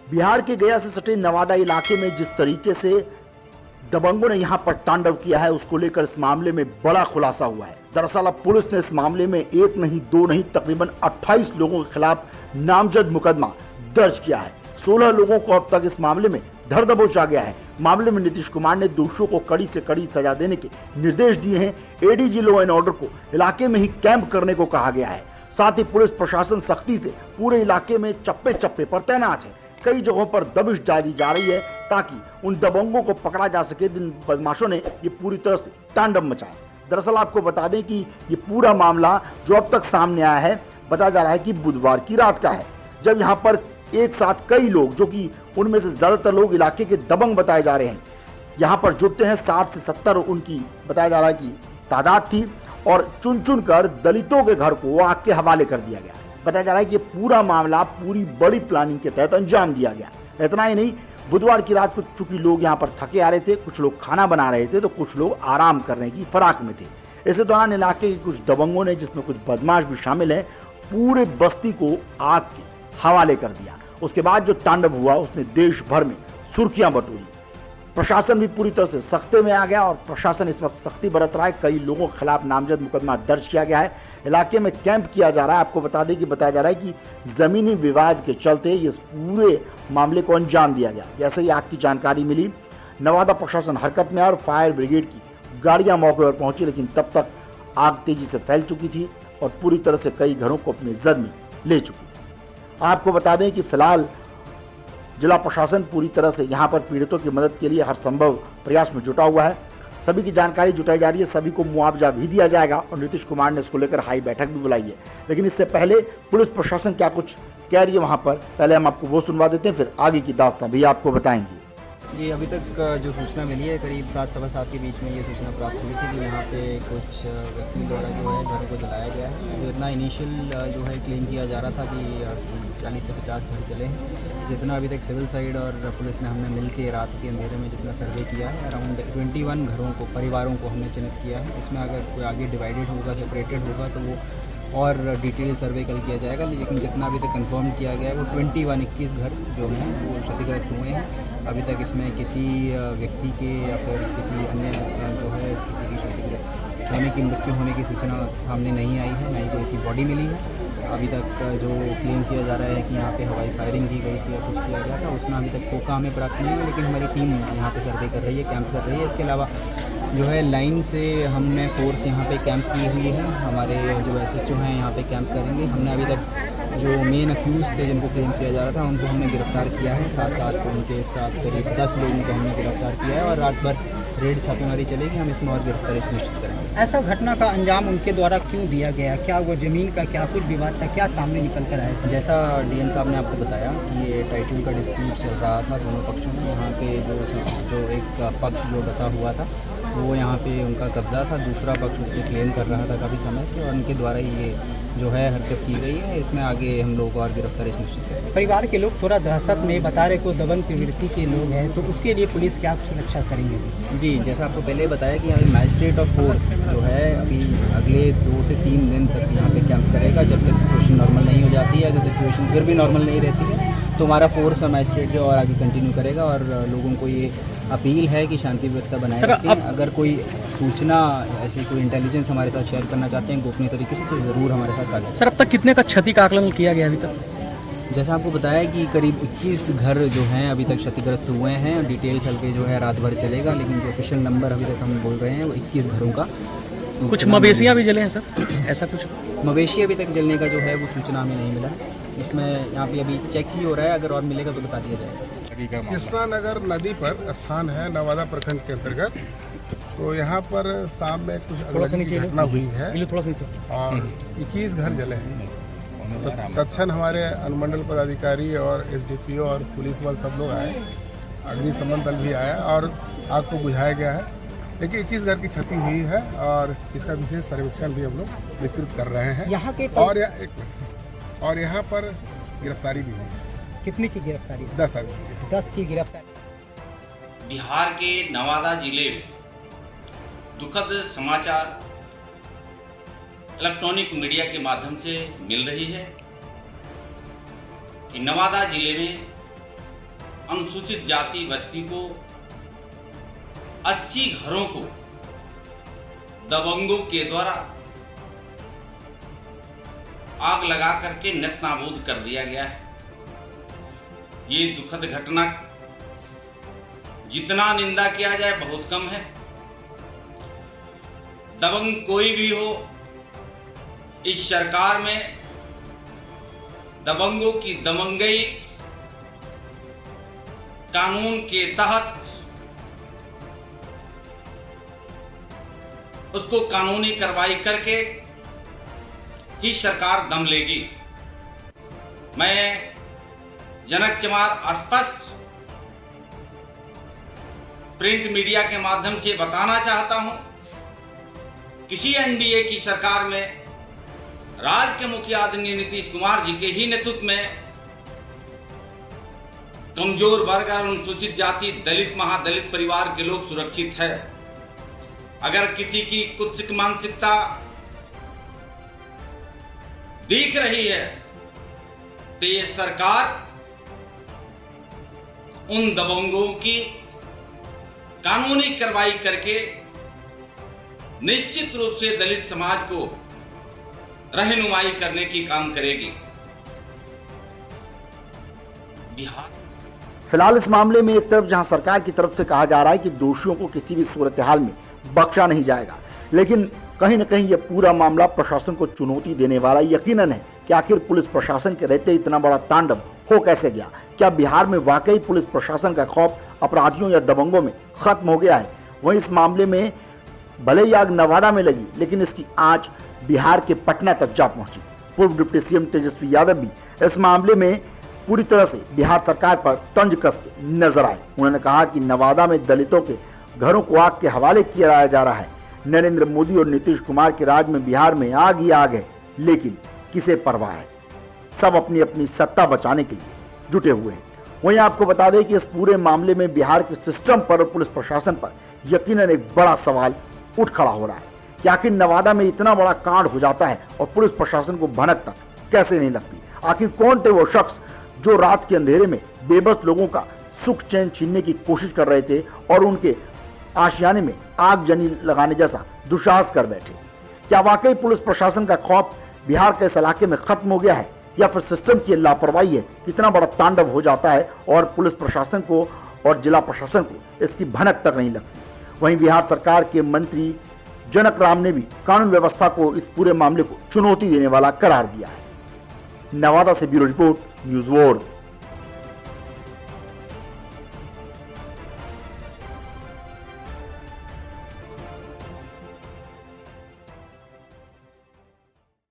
बिहार के गया से सटे नवादा इलाके में जिस तरीके से दबंगों ने यहां पर तांडव किया है, उसको लेकर इस मामले में बड़ा खुलासा हुआ है। दरअसल अब पुलिस ने इस मामले में एक नहीं दो नहीं तकरीबन 28 लोगों के खिलाफ नामजद मुकदमा दर्ज किया है। 16 लोगों को अब तक इस मामले में धर दबोच आ गया है। मामले में नीतीश कुमार ने दोषियों को कड़ी से कड़ी सजा देने के निर्देश दिए हैं। एडीजी लॉ एंड ऑर्डर को इलाके में ही कैंप करने को कहा गया है। साथ ही पुलिस प्रशासन सख्ती से पूरे इलाके में चप्पे चप्पे पर तैनात है। कई जगहों पर दबिश डाली जा रही है ताकि उन दबंगों को पकड़ा जा सके जिन बदमाशों ने ये पूरी तरह से तांडव मचाया। दरअसल आपको बता दें कि ये पूरा मामला जो अब तक सामने आया है, बताया जा रहा है कि बुधवार की रात का है, जब यहाँ पर एक साथ कई लोग, जो कि उनमें से ज्यादातर लोग इलाके के दबंग बताए जा रहे हैं, यहाँ पर जुटते हैं। 60 से 70 उनकी बताया जा रहा है कि तादाद थी और चुन चुन कर दलितों के घर को आग के हवाले कर दिया गया। बताया जा रहा है कि पूरा मामला पूरी बड़ी प्लानिंग के तहत अंजाम दिया गया। इतना ही नहीं, बुधवार की रात को चूंकि लोग यहाँ पर थके आ रहे थे, कुछ लोग खाना बना रहे थे तो कुछ लोग आराम करने की फराक में थे। इसी दौरान इलाके के कुछ दबंगों ने, जिसमें कुछ बदमाश भी शामिल है, पूरे बस्ती को आग के हवाले कर दिया। उसके बाद जो तांडव हुआ उसने देश भर में सुर्खियां बटोरी। प्रशासन भी पूरी तरह से सख्ते में आ गया और प्रशासन इस वक्त सख्ती बरत रहा है। कई लोगों के खिलाफ नामजद मुकदमा दर्ज किया गया है। इलाके में कैंप किया जा रहा है। आपको बता दें कि बताया जा रहा है कि जमीनी विवाद के चलते इस पूरे मामले को अंजाम दिया गया। जैसे ही आग की जानकारी मिली, नवादा प्रशासन हरकत में और फायर ब्रिगेड की गाड़ियां मौके पर पहुंची, लेकिन तब तक आग तेजी से फैल चुकी थी और पूरी तरह से कई घरों को अपने जद में ले चुकी थी। आपको बता दें कि फिलहाल जिला प्रशासन पूरी तरह से यहाँ पर पीड़ितों की मदद के लिए हर संभव प्रयास में जुटा हुआ है। सभी की जानकारी जुटाई जा रही है, सभी को मुआवजा भी दिया जाएगा और नीतीश कुमार ने इसको लेकर हाई बैठक भी बुलाई है। लेकिन इससे पहले पुलिस प्रशासन क्या कुछ कह रही है वहाँ पर, पहले हम आपको वो सुनवा देते हैं, फिर आगे की दास्तां भी आपको बताएंगे। जी, अभी तक जो सूचना मिली है करीब 7 सवा 7 के बीच में ये सूचना प्राप्त हुई थी कि यहाँ पे कुछ व्यक्ति द्वारा जो है घरों को जलाया गया है। जो इतना इनिशियल जो है क्लेम किया जा रहा था कि 40 से 50 घर जले हैं। जितना अभी तक सिविल साइड और पुलिस ने हमने मिल के रात के अंधेरे में जितना सर्वे किया है, अराउंड 21 घरों को, परिवारों को हमने चिन्हित किया है। इसमें अगर कोई आगे डिवाइडेड होगा, सेपरेटेड होगा तो वो और डिटेल सर्वे कल किया जाएगा। लेकिन जितना अभी तक कंफर्म किया गया है वो 21 घर जो हैं वो क्षतिग्रस्त हुए हैं। अभी तक इसमें किसी व्यक्ति के या फिर किसी अन्य जो है किसी की क्षतिग्रस्त होने की, मृत्यु होने की सूचना सामने नहीं आई है, ना ही कोई ऐसी बॉडी मिली है। अभी तक जो क्लेम किया जा रहा है कि यहाँ पे हवाई फायरिंग की गई थी या कुछ किया गया था, उसमें अभी तक कोका हमें प्राप्त नहीं है। लेकिन हमारी टीम यहाँ पे सर्वे कर रही है, कैंप कर रही है। इसके अलावा जो है लाइन से हमने फोर्स यहाँ पे कैंप की हुई है। हमारे जो SHO हैं यहाँ पे कैंप करेंगे। हमने अभी तक जो मेन अक्यूज थे जिनको क्लेम किया जा रहा था उनको हमने गिरफ्तार किया है। साथ उनके साथ करीब 10 लोगों को हमने गिरफ्तार किया है और रात भर रेड छापेमारी चलेगी। हम इसमें और गिरफ्तारी सुनिश्चित करेंगे। ऐसा घटना का अंजाम उनके द्वारा क्यों दिया गया? क्या वो ज़मीन का क्या कुछ विवाद था, क्या सामने निकल कर आया था? जैसा DN साहब ने आपको बताया कि ये टाइटल का डिस्प्यूट चल रहा था दोनों पक्षों में। यहाँ पे जो एक पक्ष जो बसा हुआ था वो यहाँ पे उनका कब्जा था, दूसरा पक्ष उसमें क्लेम कर रहा था काफ़ी समय से और उनके द्वारा ही ये जो है हरकत की गई है। इसमें आगे हम लोग को और गिरफ्तारी सुनिश्चित करेंगे। परिवार के लोग थोड़ा दहशत में बता रहे को दबंग प्रवृत्ति के लोग हैं, तो उसके लिए पुलिस क्या सुरक्षा करेंगे? जी, जैसा आपको पहले बताया कि यहाँ मैजिस्ट्रेट ऑफ फोर्स जो है अभी अगले 2 से 3 दिन तक यहाँ पे कैंप करेगा। जब तक सिचुएशन नॉर्मल नहीं हो जाती है, अगर सिचुएशन फिर भी नॉर्मल नहीं रहती है तो हमारा फोर्स और मैजिस्ट्रेट जो और आगे कंटिन्यू करेगा। और लोगों को ये अपील है कि शांति व्यवस्था बनाए रखें। अगर कोई सूचना ऐसी कोई इंटेलिजेंस हमारे साथ शेयर करना चाहते हैं गोपनीय तरीके से तो ज़रूर हमारे साथ आगे। सर, अब तक कितने का क्षति का आकलन किया गया अभी तक? जैसा आपको बताया कि करीब 21 घर जो हैं अभी तक क्षतिग्रस्त हुए हैं। डिटेल चल के जो है रात भर चलेगा, लेकिन जो ऑफिशियल नंबर अभी तक हम बोल रहे हैं वो 21 घरों का। कुछ मवेशियाँ भी जले हैं सर, ऐसा कुछ? मवेशी अभी तक जलने का जो है वो सूचना हमें नहीं मिला है। इसमें यहाँ पे अभी चेक ही हो रहा है, अगर और मिलेगा तो बता दिया जाएगा। कृष्णा नगर नदी पर स्थान है नवादा प्रखंड के अंतर्गत। तो यहाँ पर शाम में कुछ अगलगी की घटना हुई है और 21 घर जले हैं। तो तत्क्षण हमारे अनुमंडल पदाधिकारी और SDPO और पुलिस वाले सब लोग आए, अग्निशमन दल भी आया और आग को बुझाया गया है। लेकिन 21 घर की क्षति हुई है और इसका विशेष सर्वेक्षण भी हम लोग विस्तृत कर रहे हैं। यहाँ के और यहाँ पर गिरफ्तारी भी हुई है। कितने की गिरफ्तारी? 10 आदमी। 10 की गिरफ्तारी। बिहार के नवादा जिले में दुखद समाचार इलेक्ट्रॉनिक मीडिया के माध्यम से मिल रही है कि नवादा जिले में अनुसूचित जाति बस्ती को 80 घरों को दबंगों के द्वारा आग लगा करके नेस्तनाबूद कर दिया गया है। ये दुखद घटना जितना निंदा किया जाए बहुत कम है। दबंग कोई भी हो, इस सरकार में दबंगों की दबंगई कानून के तहत उसको कानूनी कार्रवाई करके ही सरकार दम लेगी। मैं जनक चमार स्पष्ट प्रिंट मीडिया के माध्यम से बताना चाहता हूं, किसी एनडीए की सरकार में राज्य के मुखिया आदरणीय नीतीश कुमार जी के ही नेतृत्व में कमजोर वर्ग और अनुसूचित जाति, दलित, महादलित परिवार के लोग सुरक्षित है। अगर किसी की कुछ मानसिकता दिख रही है तो ये सरकार उन दबंगों की कानूनी कार्रवाई करके निश्चित रूप से दलित समाज को रहनुमाई करने की काम करेगी। बिहार फिलहाल इस मामले में एक तरफ जहां सरकार की तरफ से कहा जा रहा है कि दोषियों को किसी भी सूरत हाल में बख्शा नहीं जाएगा, लेकिन कहीं न कहीं यह पूरा मामला प्रशासन को चुनौती देने वाला यकीनन है कि आखिर पुलिस प्रशासन के रहते इतना बड़ा तांडव हो कैसे गया। क्या बिहार में वाकई पुलिस प्रशासन का खौफ अपराधियों या दबंगों में खत्म हो गया है? वहीं इस मामले में भले ही आग नवादा में लगी, लेकिन इसकी आंच बिहार के पटना तक जा पहुंची। पूर्व डिप्टी सीएम तेजस्वी यादव भी इस मामले में पूरी तरह से बिहार सरकार पर तंज कसते नजर आए। उन्होंने कहा कि नवादा में दलितों के घरों को आग के हवाले किया जा रहा है। नरेंद्र मोदी और नीतीश कुमार के राज में बिहार में आग ही आग है, लेकिन किसे परवाह है, सब अपनी अपनी सत्ता बचाने के लिए जुटे हुए हैं। वहीं आपको बता दें कि इस पूरे मामले में बिहार के सिस्टम पर और पुलिस प्रशासन पर यकीनन एक बड़ा सवाल उठ खड़ा हो रहा है कि आखिर नवादा में इतना बड़ा कांड हो जाता है और पुलिस प्रशासन को भनक तक कैसे नहीं लगती। आखिर कौन थे वो शख्स जो रात के अंधेरे में बेबस लोगों का सुख चैन छीनने की कोशिश कर रहे थे और उनके आशियाने में आगजनी लगाने जैसा दुस्साहस कर बैठे। क्या वाकई पुलिस प्रशासन का खौफ बिहार के इस इलाके में खत्म हो गया है, या फिर सिस्टम की लापरवाही है, कितना बड़ा तांडव हो जाता है और पुलिस प्रशासन को और जिला प्रशासन को इसकी भनक तक नहीं लगती। वहीं बिहार सरकार के मंत्री जनक राम ने भी कानून व्यवस्था को इस पूरे मामले को चुनौती देने वाला करार दिया है। नवादा से ब्यूरो रिपोर्ट, न्यूज़ वर्ल्ड।